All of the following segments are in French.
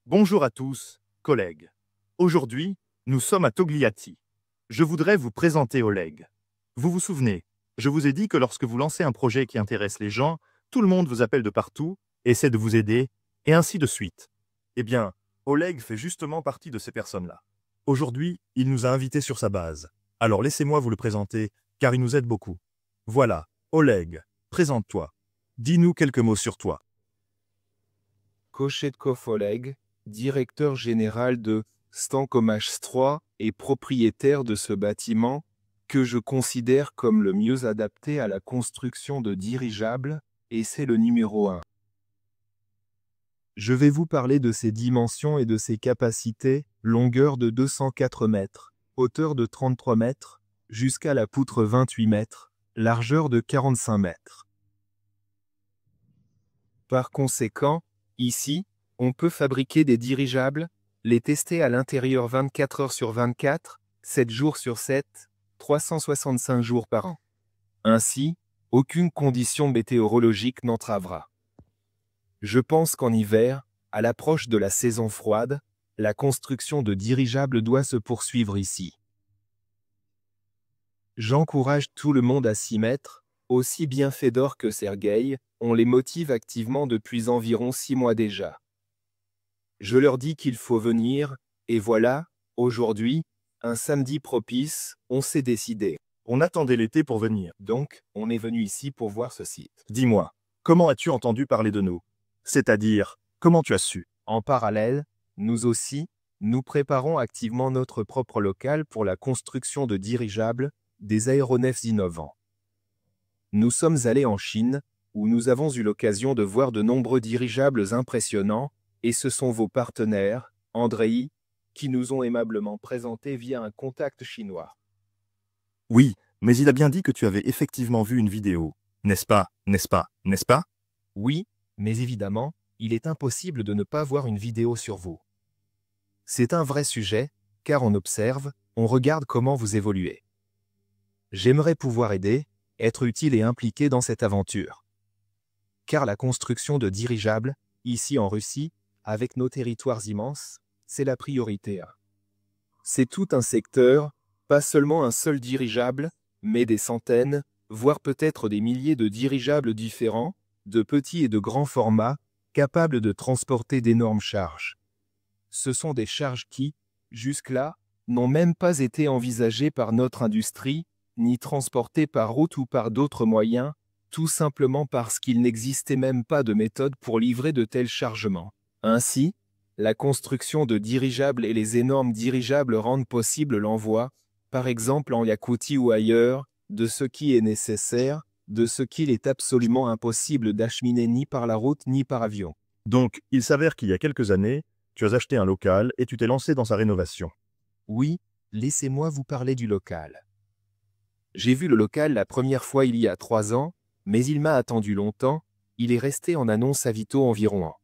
Bonjour à tous, collègues. Aujourd'hui, nous sommes à Togliatti. Je voudrais vous présenter Oleg. Vous vous souvenez, je vous ai dit que lorsque vous lancez un projet qui intéresse les gens, tout le monde vous appelle de partout, essaie de vous aider, et ainsi de suite. Eh bien, Oleg fait justement partie de ces personnes-là. Aujourd'hui, il nous a invités sur sa base. Alors laissez-moi vous le présenter, car il nous aide beaucoup. Voilà, Oleg, présente-toi. Dis-nous quelques mots sur toi. Kochetkov Oleg, directeur général de Stankomash 3 et propriétaire de ce bâtiment, que je considère comme le mieux adapté à la construction de dirigeables, et c'est le numéro 1. Je vais vous parler de ses dimensions et de ses capacités, longueur de 204 mètres, hauteur de 33 mètres, jusqu'à la poutre 28 mètres, largeur de 45 mètres. Par conséquent, ici, on peut fabriquer des dirigeables, les tester à l'intérieur 24 heures sur 24, 7 jours sur 7, 365 jours par an. Ainsi, aucune condition météorologique n'entravera. Je pense qu'en hiver, à l'approche de la saison froide, la construction de dirigeables doit se poursuivre ici. J'encourage tout le monde à s'y mettre, aussi bien Fedor que Sergueï, on les motive activement depuis environ 6 mois déjà. Je leur dis qu'il faut venir, et voilà, aujourd'hui, un samedi propice, on s'est décidé. On attendait l'été pour venir. Donc, on est venu ici pour voir ce site. Dis-moi, comment as-tu entendu parler de nous? C'est-à-dire, comment tu as su? En parallèle, nous aussi, nous préparons activement notre propre local pour la construction de dirigeables, des aéronefs innovants. Nous sommes allés en Chine, où nous avons eu l'occasion de voir de nombreux dirigeables impressionnants, et ce sont vos partenaires, Andrei, qui nous ont aimablement présentés via un contact chinois. Oui, mais il a bien dit que tu avais effectivement vu une vidéo. N'est-ce pas, n'est-ce pas, n'est-ce pas? Oui, mais évidemment, il est impossible de ne pas voir une vidéo sur vous. C'est un vrai sujet, car on observe, on regarde comment vous évoluez. J'aimerais pouvoir aider, être utile et impliqué dans cette aventure. Car la construction de dirigeables, ici en Russie, avec nos territoires immenses, c'est la priorité. C'est tout un secteur, pas seulement un seul dirigeable, mais des centaines, voire peut-être des milliers de dirigeables différents, de petits et de grands formats, capables de transporter d'énormes charges. Ce sont des charges qui, jusque-là, n'ont même pas été envisagées par notre industrie, ni transportées par route ou par d'autres moyens, tout simplement parce qu'il n'existait même pas de méthode pour livrer de tels chargements. Ainsi, la construction de dirigeables et les énormes dirigeables rendent possible l'envoi, par exemple en Yakoutie ou ailleurs, de ce qui est nécessaire, de ce qu'il est absolument impossible d'acheminer ni par la route ni par avion. Donc, il s'avère qu'il y a quelques années, tu as acheté un local et tu t'es lancé dans sa rénovation. Oui, laissez-moi vous parler du local. J'ai vu le local la première fois il y a 3 ans, mais il m'a attendu longtemps, il est resté en annonce à Vito environ 1 an.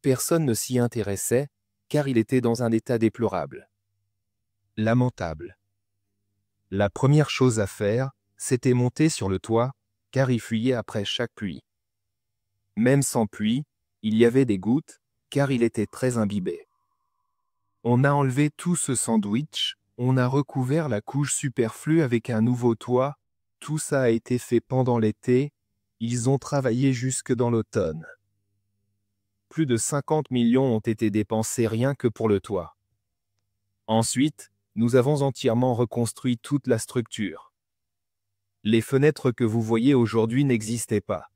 Personne ne s'y intéressait, car il était dans un état déplorable. Lamentable. La première chose à faire, c'était monter sur le toit, car il fuyait après chaque pluie. Même sans pluie, il y avait des gouttes, car il était très imbibé. On a enlevé tout ce sandwich, on a recouvert la couche superflue avec un nouveau toit, tout ça a été fait pendant l'été, ils ont travaillé jusque dans l'automne. Plus de 50 millions ont été dépensés rien que pour le toit. Ensuite, nous avons entièrement reconstruit toute la structure. Les fenêtres que vous voyez aujourd'hui n'existaient pas.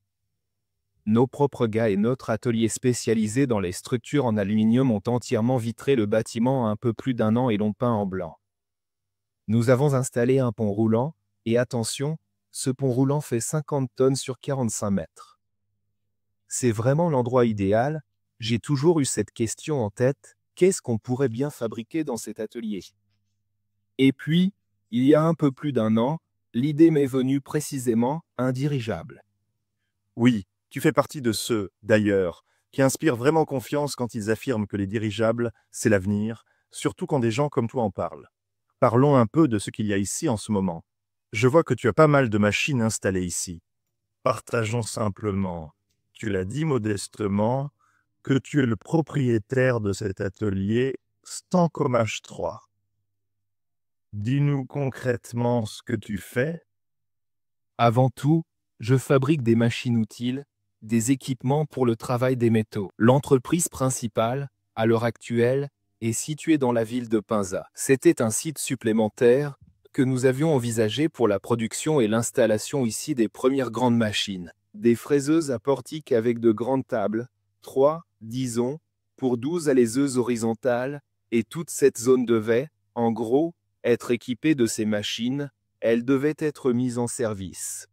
Nos propres gars et notre atelier spécialisé dans les structures en aluminium ont entièrement vitré le bâtiment un peu plus d'1 an et l'ont peint en blanc. Nous avons installé un pont roulant, et attention, ce pont roulant fait 50 tonnes sur 45 mètres. C'est vraiment l'endroit idéal, j'ai toujours eu cette question en tête, qu'est-ce qu'on pourrait bien fabriquer dans cet atelier? Et puis, il y a un peu plus d'1 an, l'idée m'est venue précisément, un dirigeable. Oui, tu fais partie de ceux, d'ailleurs, qui inspirent vraiment confiance quand ils affirment que les dirigeables, c'est l'avenir, surtout quand des gens comme toi en parlent. Parlons un peu de ce qu'il y a ici en ce moment. Je vois que tu as pas mal de machines installées ici. Partageons simplement, tu l'as dit modestement, que tu es le propriétaire de cet atelier Stancom H3. Dis-nous concrètement ce que tu fais. Avant tout, je fabrique des machines utiles, des équipements pour le travail des métaux. L'entreprise principale, à l'heure actuelle, est située dans la ville de Pinza. C'était un site supplémentaire que nous avions envisagé pour la production et l'installation ici des premières grandes machines. Des fraiseuses à portique avec de grandes tables, 3, disons, pour 12 alaiseuses horizontales, et toute cette zone devait, en gros, être équipée de ces machines. Elles devaient être mises en service.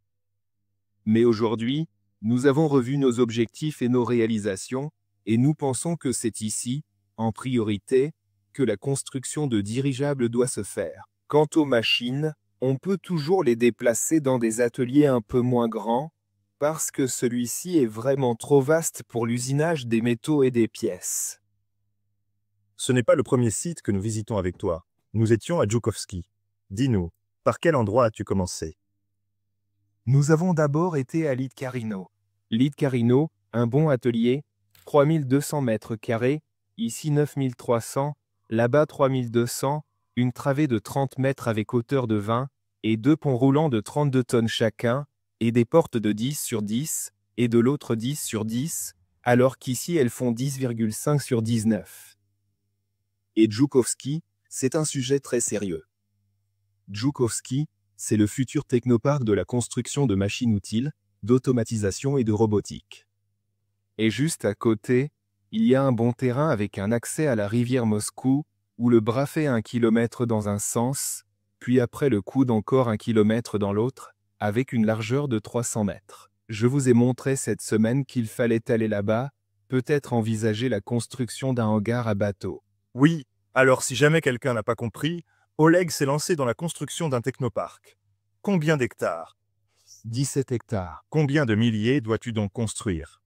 Mais aujourd'hui, nous avons revu nos objectifs et nos réalisations, et nous pensons que c'est ici, en priorité, que la construction de dirigeables doit se faire. Quant aux machines, on peut toujours les déplacer dans des ateliers un peu moins grands, parce que celui-ci est vraiment trop vaste pour l'usinage des métaux et des pièces. Ce n'est pas le premier site que nous visitons avec toi. Nous étions à Żułkowski. Dis-nous, par quel endroit as-tu commencé? Nous avons d'abord été à Lidcarino. Lidcarino, un bon atelier, 3200 mètres carrés, ici 9300, là-bas 3200, une travée de 30 mètres avec hauteur de 20, et 2 ponts roulants de 32 tonnes chacun, et des portes de 10 sur 10, et de l'autre 10 sur 10, alors qu'ici elles font 10,5 sur 19. Et Żułkowski, c'est un sujet très sérieux. Żułkowski, c'est le futur technoparc de la construction de machines utiles, d'automatisation et de robotique. Et juste à côté, il y a un bon terrain avec un accès à la rivière Moscou, où le bras fait 1 kilomètre dans un sens, puis après le coude encore 1 kilomètre dans l'autre, avec une largeur de 300 mètres. Je vous ai montré cette semaine qu'il fallait aller là-bas, peut-être envisager la construction d'un hangar à bateau. Oui, alors si jamais quelqu'un n'a pas compris, Oleg s'est lancé dans la construction d'un technoparc. Combien d'hectares? 17 hectares. Combien de milliers dois-tu donc construire?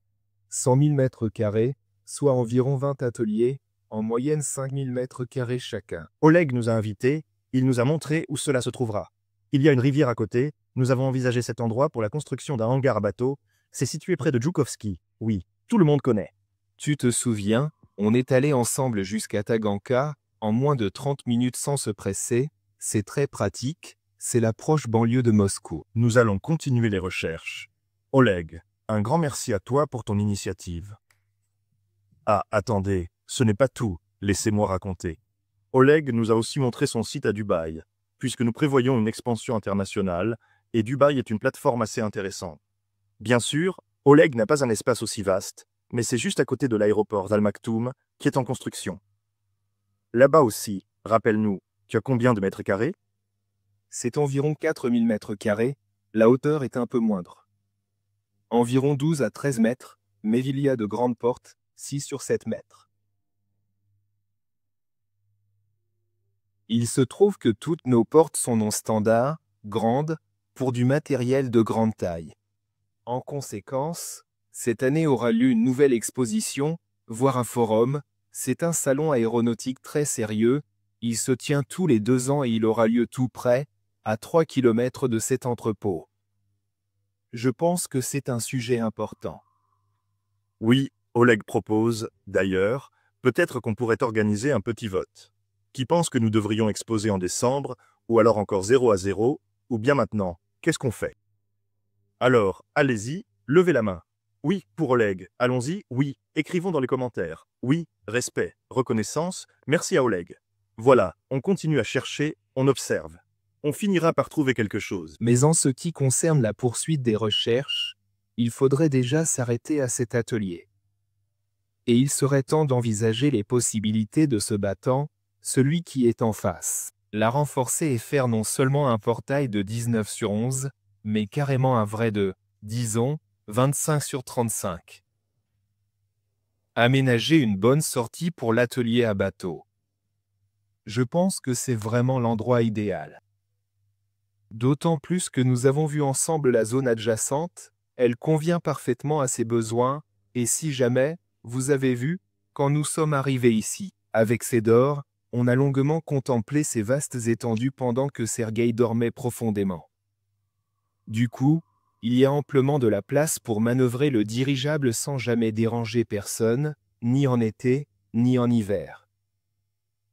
100 000 mètres carrés, soit environ 20 ateliers, en moyenne 5 000 mètres carrés chacun. Oleg nous a invités, il nous a montré où cela se trouvera. Il y a une rivière à côté, nous avons envisagé cet endroit pour la construction d'un hangar à bateau. C'est situé près de Żułkowski. Oui, tout le monde connaît. Tu te souviens, on est allé ensemble jusqu'à Taganka, en moins de 30 minutes sans se presser. C'est très pratique, c'est la proche banlieue de Moscou. Nous allons continuer les recherches. Oleg, un grand merci à toi pour ton initiative. Ah, attendez, ce n'est pas tout, laissez-moi raconter. Oleg nous a aussi montré son site à Dubaï, puisque nous prévoyons une expansion internationale, et Dubaï est une plateforme assez intéressante. Bien sûr, Oleg n'a pas un espace aussi vaste, mais c'est juste à côté de l'aéroport d'Al Maktoum, qui est en construction. Là-bas aussi, rappelle-nous, tu as combien de mètres carrés? C'est environ 4000 mètres carrés, la hauteur est un peu moindre. Environ 12 à 13 mètres, mais il y a de grandes portes, 6 sur 7 mètres. Il se trouve que toutes nos portes sont non standards, grandes, pour du matériel de grande taille. En conséquence, cette année aura lieu une nouvelle exposition, voire un forum. C'est un salon aéronautique très sérieux. Il se tient tous les 2 ans et il aura lieu tout près, à 3 km de cet entrepôt. Je pense que c'est un sujet important. Oui, Oleg propose, d'ailleurs, peut-être qu'on pourrait organiser un petit vote. Qui pense que nous devrions exposer en décembre, ou alors encore 0 à 0, ou bien maintenant, qu'est-ce qu'on fait? Alors, allez-y, levez la main. Oui, pour Oleg. Allons-y, oui. Écrivons dans les commentaires. Oui, respect, reconnaissance, merci à Oleg. Voilà, on continue à chercher, on observe. On finira par trouver quelque chose. Mais en ce qui concerne la poursuite des recherches, il faudrait déjà s'arrêter à cet atelier. Et il serait temps d'envisager les possibilités de ce battant, celui qui est en face. La renforcer et faire non seulement un portail de 19 sur 11, mais carrément un vrai de, disons, 25 sur 35. Aménager une bonne sortie pour l'atelier à bateau. Je pense que c'est vraiment l'endroit idéal. D'autant plus que nous avons vu ensemble la zone adjacente, elle convient parfaitement à ses besoins, et si jamais, vous avez vu, quand nous sommes arrivés ici, avec Sedor, on a longuement contemplé ces vastes étendues pendant que Sergueï dormait profondément. Du coup, il y a amplement de la place pour manœuvrer le dirigeable sans jamais déranger personne, ni en été, ni en hiver.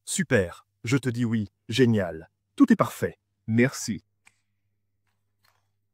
Super, je te dis oui, génial. Tout est parfait. Merci.